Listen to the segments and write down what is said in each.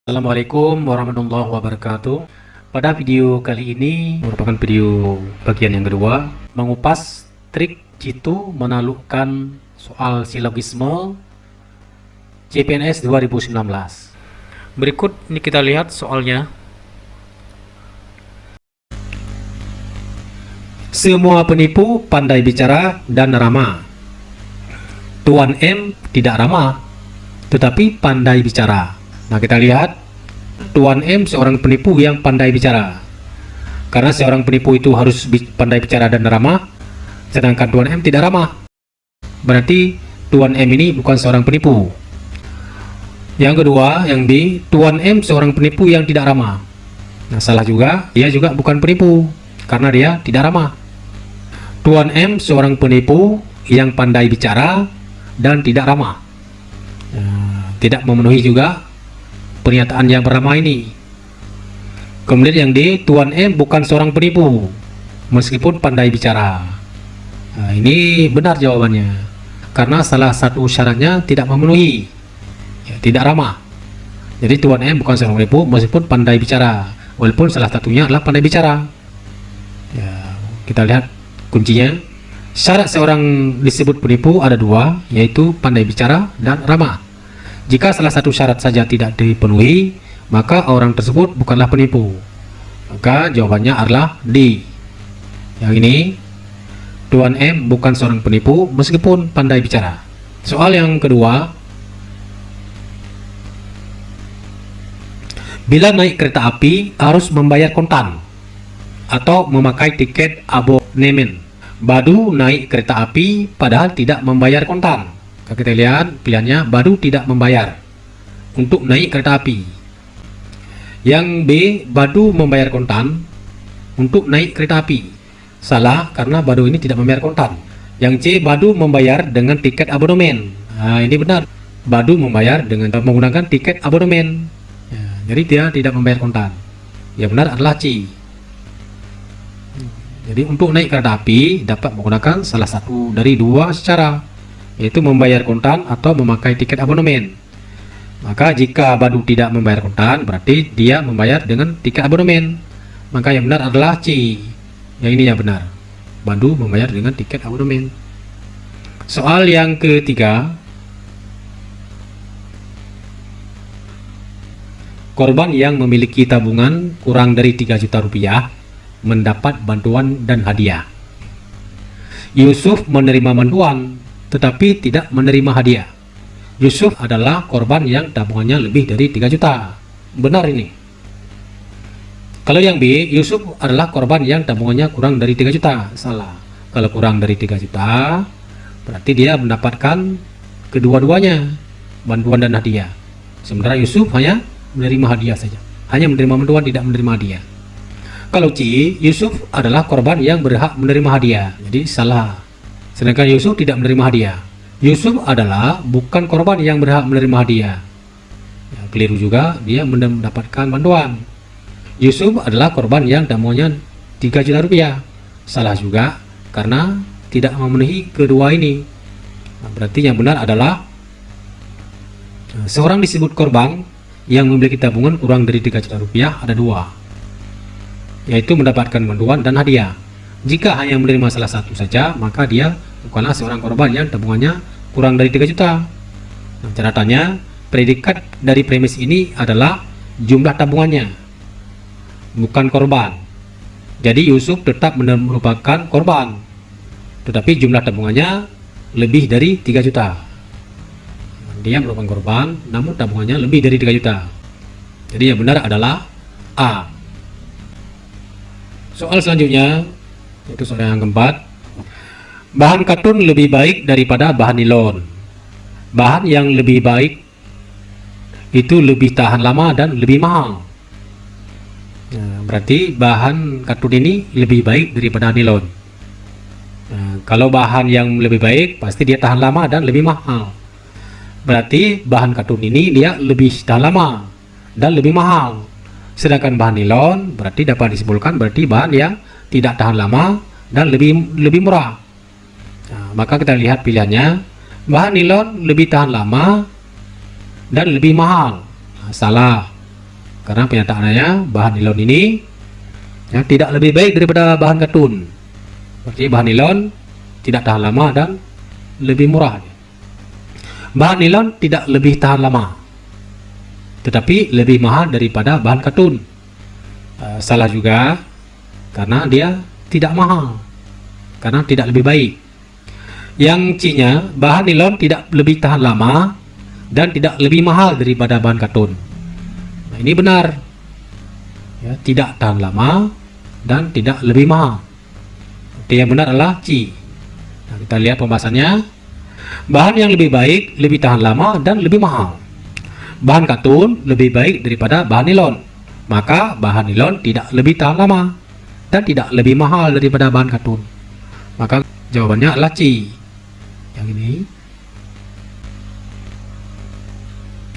Assalamualaikum warahmatullahi wabarakatuh. Pada video kali ini merupakan video bagian yang kedua, mengupas trik jitu menaklukkan soal silogisme CPNS 2019. Berikut ini kita lihat soalnya. Semua penipu pandai bicara dan ramah. Tuan M tidak ramah, tetapi pandai bicara. Nah, kita lihat Tuan M seorang penipu yang pandai bicara. Karena seorang penipu itu harus pandai bicara dan ramah, sedangkan Tuan M tidak ramah. Berarti Tuan M ini bukan seorang penipu. Yang kedua, yang B, Tuan M seorang penipu yang tidak ramah. Nah, salah juga, dia juga bukan penipu karena dia tidak ramah. Tuan M seorang penipu yang pandai bicara dan tidak ramah. Nah, tidak memenuhi juga pernyataan yang pertama ini. Kemudian yang D, Tuan M bukan seorang penipu meskipun pandai bicara. Nah, ini benar jawabannya karena salah satu syaratnya tidak memenuhi, tidak ramah. Jadi Tuan M bukan seorang penipu meskipun pandai bicara, walaupun salah satunya adalah pandai bicara. Kita lihat kuncinya. Syarat seorang disebut penipu ada dua, yaitu pandai bicara dan ramah. Jika salah satu syarat saja tidak dipenuhi, maka orang tersebut bukanlah penipu. Maka jawabannya adalah D. Yang ini, Tuan M bukan seorang penipu meskipun pandai bicara. Soal yang kedua, bila naik kereta api harus membayar kontan atau memakai tiket abonemen. Badu naik kereta api padahal tidak membayar kontan. Kita lihat pilihannya, Badu tidak membayar untuk naik kereta api. Yang B, Badu membayar kontan untuk naik kereta api. Salah, karena Badu ini tidak membayar kontan. Yang C, Badu membayar dengan tiket abonemen. Nah, ini benar, Badu membayar dengan menggunakan tiket abonemen. Jadi dia tidak membayar kontan. Yang benar adalah C. Jadi untuk naik kereta api dapat menggunakan salah satu dari dua cara, yaitu membayar kontan atau memakai tiket abonemen. Maka jika Badu tidak membayar kontan, berarti dia membayar dengan tiket abonemen. Maka yang benar adalah C. Yang ini yang benar, Badu membayar dengan tiket abonemen. Soal yang ketiga, korban yang memiliki tabungan kurang dari 3 juta rupiah mendapat bantuan dan hadiah. Yusuf menerima bantuan tetapi tidak menerima hadiah. Yusuf adalah korban yang tabungannya lebih dari 3 juta. Benar ini. Kalau yang B, Yusuf adalah korban yang tabungannya kurang dari 3 juta. Salah. Kalau kurang dari 3 juta, berarti dia mendapatkan kedua-duanya, bantuan dan hadiah. Sementara Yusuf hanya menerima hadiah saja. Hanya menerima bantuan, tidak menerima hadiah. Kalau C, Yusuf adalah korban yang berhak menerima hadiah. Jadi salah. Sedangkan Yusuf tidak menerima hadiah. Yusuf adalah bukan korban yang berhak menerima hadiah. Keliru juga, dia mendapatkan bantuan. Yusuf adalah korban yang tabungannya 3 juta rupiah. Salah juga, karena tidak memenuhi kedua ini. Berarti yang benar adalah seorang disebut korban yang memiliki tabungan kurang dari 3 juta rupiah ada dua, yaitu mendapatkan bantuan dan hadiah. Jika hanya menerima salah satu saja, maka dia bukanlah seorang korban yang tabungannya kurang dari 3 juta. Nah, catatannya, predikat dari premis ini adalah jumlah tabungannya, bukan korban. Jadi Yusuf tetap merupakan korban, tetapi jumlah tabungannya lebih dari 3 juta. Dia merupakan korban, namun tabungannya lebih dari 3 juta. Jadi yang benar adalah A. Soal selanjutnya, itu soal yang keempat. Bahan katun lebih baik daripada bahan nilon. Bahan yang lebih baik itu lebih tahan lama dan lebih mahal. Nah, berarti bahan katun ini lebih baik daripada nilon. Nah, kalau bahan yang lebih baik, pasti dia tahan lama dan lebih mahal. Berarti bahan katun ini dia lebih tahan lama dan lebih mahal. Sedangkan bahan nilon berarti dapat disimpulkan berarti bahan yang tidak tahan lama dan lebih murah. Nah, maka kita lihat pilihannya, bahan nilon lebih tahan lama dan lebih mahal. Nah, salah, Karena penyataannya bahan nilon ini ya, tidak lebih baik daripada bahan katun. Berarti bahan nilon tidak tahan lama dan lebih murah. Bahan nilon tidak lebih tahan lama, tetapi lebih mahal daripada bahan katun. Salah juga, karena dia tidak mahal, karena tidak lebih baik. Yang C-nya, bahan nilon tidak lebih tahan lama dan tidak lebih mahal daripada bahan katun. Nah, ini benar ya, tidak tahan lama dan tidak lebih mahal. Yang benar adalah C. Nah, kita lihat pembahasannya. Bahan yang lebih baik lebih tahan lama dan lebih mahal. Bahan katun lebih baik daripada bahan nilon, maka bahan nilon tidak lebih tahan lama dan tidak lebih mahal daripada bahan katun. Maka jawabannya adalah C. Yang ini.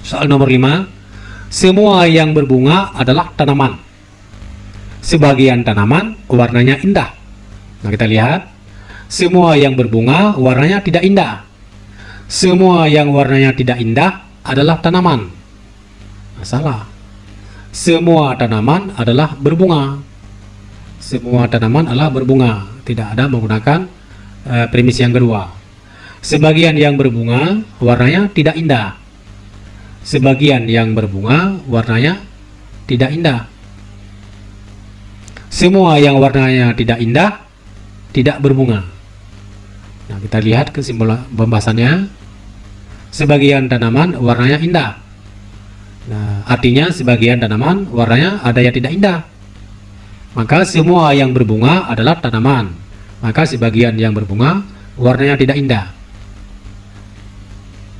Soal nomor 5. Semua yang berbunga adalah tanaman. Sebagian tanaman warnanya indah. Nah, kita lihat. Semua yang berbunga warnanya tidak indah. Semua yang warnanya tidak indah adalah tanaman. Nah, salah. Semua tanaman adalah berbunga. Semua tanaman adalah berbunga. Tidak ada menggunakan premis yang kedua. Sebagian yang berbunga warnanya tidak indah. Sebagian yang berbunga warnanya tidak indah. Semua yang warnanya tidak indah tidak berbunga. Nah, kita lihat kesimpulan pembahasannya. Sebagian tanaman warnanya indah. Nah, artinya sebagian tanaman warnanya ada yang tidak indah. Maka semua yang berbunga adalah tanaman. Maka sebagian yang berbunga warnanya tidak indah.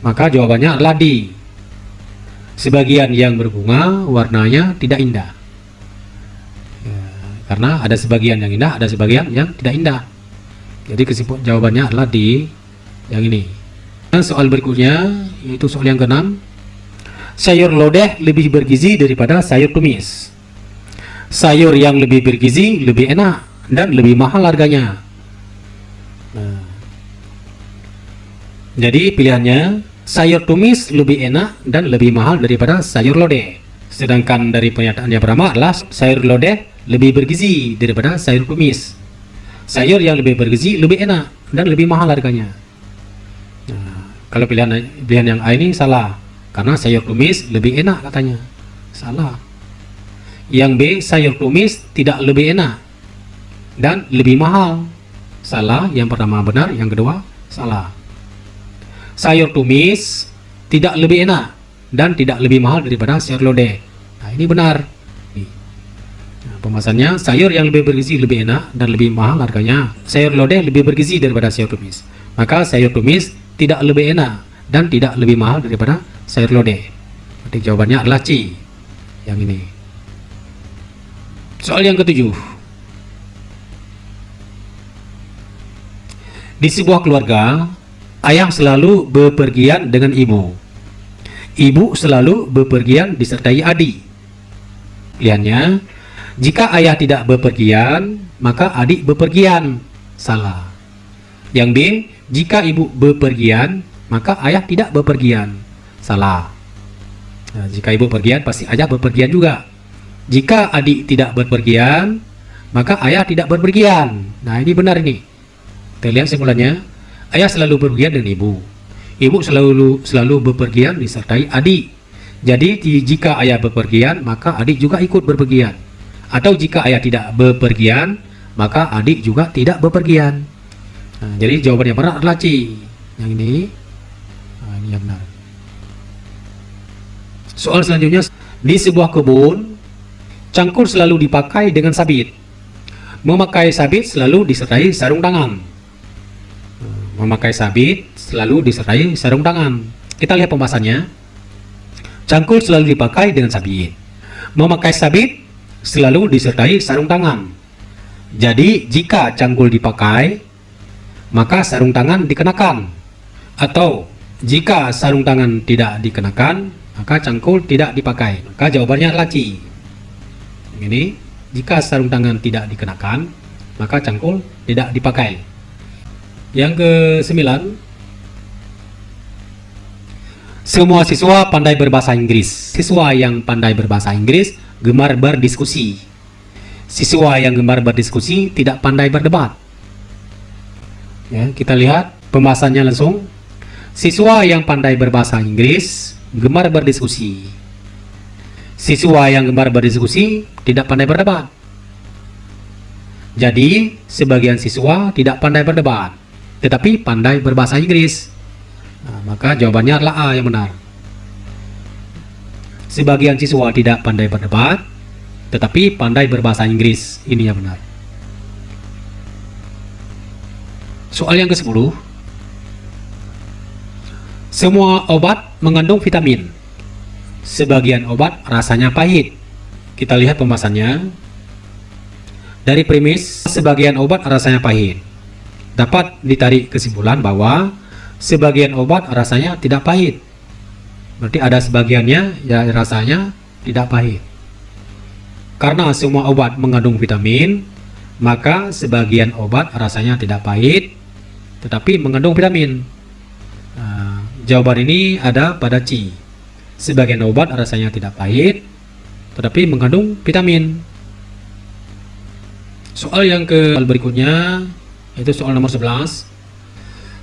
Maka jawabannya adalah D. Sebagian yang berbunga warnanya tidak indah. Ya, karena ada sebagian yang indah, ada sebagian yang tidak indah. Jadi kesimpulan jawabannya adalah D yang ini. Dan soal berikutnya, yaitu soal yang ke-6. Sayur lodeh lebih bergizi daripada sayur tumis. Sayur yang lebih bergizi lebih enak dan lebih mahal harganya. Nah, jadi pilihannya sayur tumis lebih enak dan lebih mahal daripada sayur lodeh. Sedangkan dari pernyataan yang pertama adalah sayur lodeh lebih bergizi daripada sayur tumis. Sayur yang lebih bergizi lebih enak dan lebih mahal harganya. Kalau pilihan yang A ini salah, karena sayur tumis lebih enak katanya. Salah. Yang B, sayur tumis tidak lebih enak dan lebih mahal. Salah. Yang pertama benar, yang kedua salah. Sayur tumis tidak lebih enak dan tidak lebih mahal daripada sayur lodeh. Nah, ini benar. Nah, pembahasannya, sayur yang lebih bergizi lebih enak dan lebih mahal harganya. Sayur lodeh lebih bergizi daripada sayur tumis. Maka sayur tumis tidak lebih enak dan tidak lebih mahal daripada sayur lodeh. Jadi jawabannya adalah C. Yang ini. Soal yang ke-7. Di sebuah keluarga, ayah selalu bepergian dengan ibu. Ibu selalu bepergian disertai adik. Pilihannya, jika ayah tidak bepergian, maka adik bepergian. Salah. Yang B, jika ibu bepergian, maka ayah tidak bepergian. Salah. Nah, jika ibu pergian, pasti ayah bepergian juga. Jika adik tidak bepergian, maka ayah tidak bepergian. Nah, ini benar ini. Kita lihat simpulannya. Ayah selalu bepergian dengan ibu. Ibu selalu bepergian disertai adik. Jadi jika ayah bepergian, maka adik juga ikut bepergian. Atau jika ayah tidak bepergian, maka adik juga tidak bepergian. Nah, jadi jawaban yang benar adalah C. Yang ini. Nah, ini yang benar. Soal selanjutnya, di sebuah kebun, cangkul selalu dipakai dengan sabit. Memakai sabit selalu disertai sarung tangan. Memakai sabit selalu disertai sarung tangan. Kita lihat pembahasannya. Cangkul selalu dipakai dengan sabit. Memakai sabit selalu disertai sarung tangan. Jadi jika cangkul dipakai, maka sarung tangan dikenakan. Atau jika sarung tangan tidak dikenakan, maka cangkul tidak dipakai. Maka jawabannya adalah C. Ini, jika sarung tangan tidak dikenakan, maka cangkul tidak dipakai. Yang ke-9, Semua siswa pandai berbahasa Inggris. Siswa yang pandai berbahasa Inggris gemar berdiskusi. Siswa yang gemar berdiskusi tidak pandai berdebat. Ya, kita lihat pembahasannya langsung. Siswa yang pandai berbahasa Inggris gemar berdiskusi. Siswa yang gemar berdiskusi tidak pandai berdebat. Jadi, sebagian siswa tidak pandai berdebat, tetapi pandai berbahasa Inggris. Nah, maka jawabannya adalah A yang benar. Sebagian siswa tidak pandai berdebat, tetapi pandai berbahasa Inggris. Ini yang benar. Soal yang ke-10. Semua obat mengandung vitamin. Sebagian obat rasanya pahit. Kita lihat pembahasannya. Dari premis, sebagian obat rasanya pahit, dapat ditarik kesimpulan bahwa sebagian obat rasanya tidak pahit. Berarti ada sebagiannya ya rasanya tidak pahit. Karena semua obat mengandung vitamin, maka sebagian obat rasanya tidak pahit, tetapi mengandung vitamin. Nah, jawaban ini ada pada C. Sebagian obat rasanya tidak pahit, tetapi mengandung vitamin. Soal yang berikutnya, itu soal nomor 11.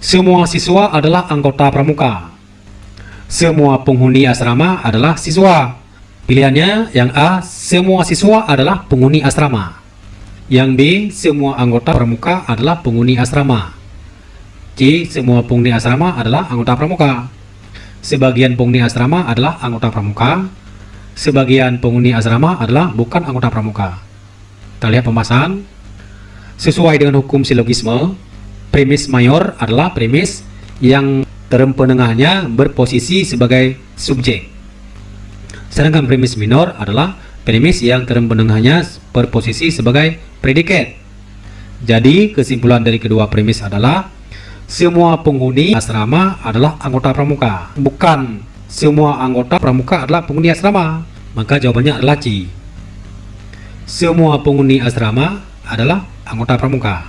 Semua siswa adalah anggota pramuka. Semua penghuni asrama adalah siswa. Pilihannya yang A, semua siswa adalah penghuni asrama. Yang B, semua anggota pramuka adalah penghuni asrama. C, semua penghuni asrama adalah anggota pramuka. Sebagian penghuni asrama adalah anggota pramuka. Sebagian penghuni asrama adalah bukan anggota pramuka. Kita lihat pembahasan. Sesuai dengan hukum silogisme, premis mayor adalah premis yang term penengahnya berposisi sebagai subjek. Sedangkan premis minor adalah premis yang term penengahnya berposisi sebagai predikat. Jadi kesimpulan dari kedua premis adalah semua penghuni asrama adalah anggota pramuka. Bukan semua anggota pramuka adalah penghuni asrama. Maka jawabannya adalah C. Semua penghuni asrama adalah anggota pramuka.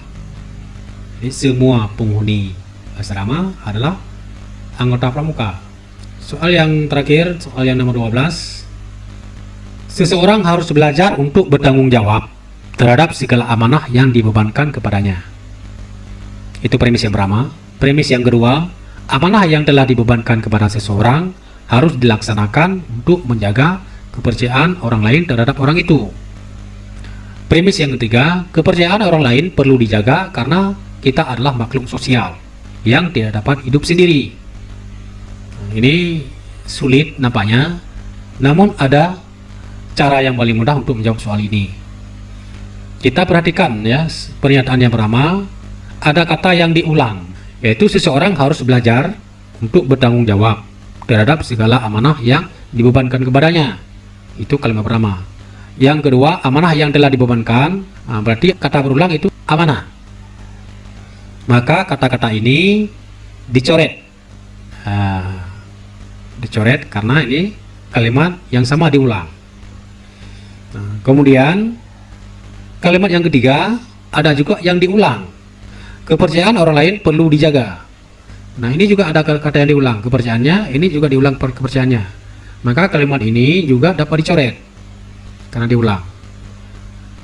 Jadi semua penghuni asrama adalah anggota pramuka. Soal yang terakhir, soal yang nomor 12. Seseorang harus belajar untuk bertanggung jawab terhadap segala amanah yang dibebankan kepadanya. Itu premis yang pertama. Premis yang kedua, amanah yang telah dibebankan kepada seseorang harus dilaksanakan untuk menjaga kepercayaan orang lain terhadap orang itu. Premis yang ketiga, kepercayaan orang lain perlu dijaga karena kita adalah makhluk sosial yang tidak dapat hidup sendiri. Nah, ini sulit nampaknya, namun ada cara yang paling mudah untuk menjawab soal ini. Kita perhatikan ya, pernyataan yang pertama, ada kata yang diulang, yaitu seseorang harus belajar untuk bertanggung jawab terhadap segala amanah yang dibebankan kepadanya. Itu kalimat pertama. Yang kedua, amanah yang telah dibebankan. Nah, berarti kata berulang itu amanah. Maka kata-kata ini dicoret. Nah, dicoret karena ini kalimat yang sama diulang. Nah, kemudian kalimat yang ketiga ada juga yang diulang. Kepercayaan orang lain perlu dijaga. Nah, ini juga ada kata yang diulang. Kepercayaannya, ini juga diulang kepercayaannya. Maka kalimat ini juga dapat dicoret karena diulang.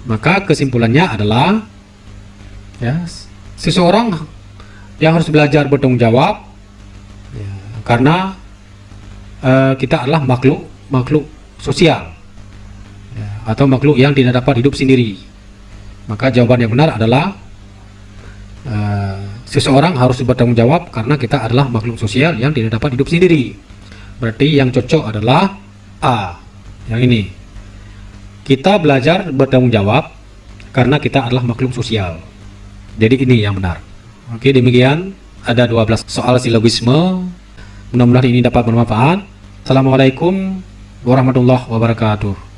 Maka kesimpulannya adalah ya, seseorang yang harus belajar bertanggung jawab ya, karena kita adalah makhluk sosial ya, atau makhluk yang tidak dapat hidup sendiri. Maka jawaban yang benar adalah seseorang harus bertanggung jawab karena kita adalah makhluk sosial yang tidak dapat hidup sendiri. Berarti yang cocok adalah A, yang ini. Kita belajar bertanggung jawab karena kita adalah makhluk sosial. Jadi ini yang benar. Oke, demikian ada 12 soal silogisme. Mudah-mudahan ini dapat bermanfaat. Assalamualaikum warahmatullahi wabarakatuh.